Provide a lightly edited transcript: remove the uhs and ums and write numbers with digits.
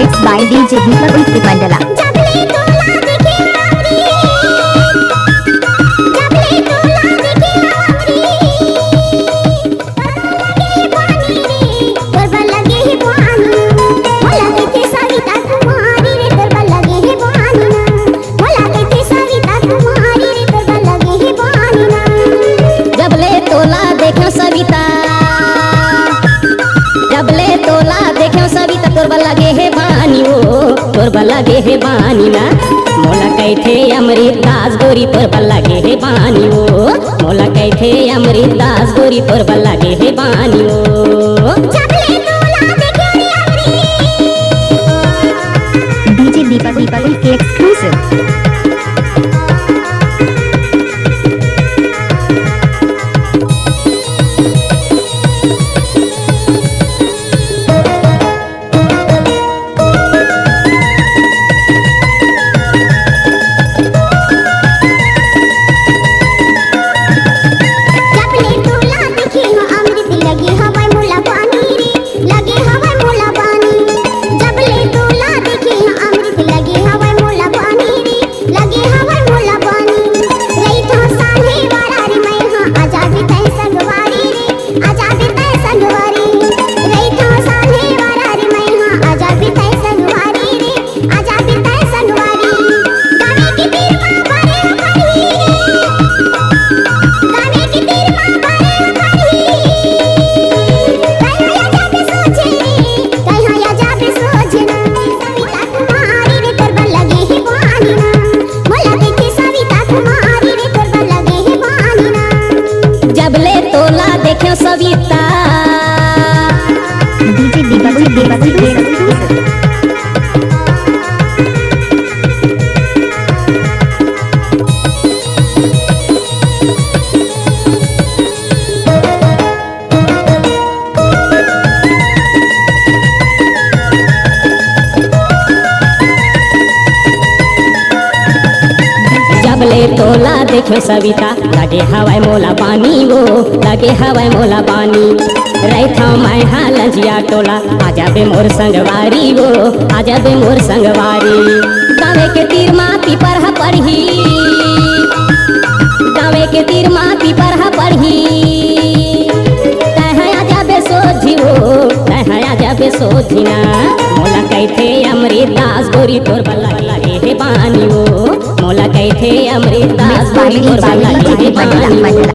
Mixed by DJ Deepak Ulti Mandala. तोरबा लगे हे बानी वो तोरबा लगे हे बानी ना मोला कैथे अमृत दास गोरी तोरबा लगे हे बानी वो मोला कैथे अमृत दास गोरी तोरबा लगे हे बानी वो DJ Deepak Ulti exclusive. Savita DJ Deepak Ulti जबले तोला देखो सविता लगे हवाई मोला पानी वो लगे हवाई मोला पानी रैथा मैं हालजिया टोला आजा बे मोर संगवारी वो आजा बे मोर संगवारी गावे के तीर माती पर पढ़ी गावे के तीर माती पर पढ़ी तह आजा बे सोझी वो तह आजा बे सोझी ना मोला कैथे अमृत दास गोरी तोर बल्ला लगे हे बानी वो मोला कैथे अमृत दास गोरी तोर बल्ला लगे हे बानी।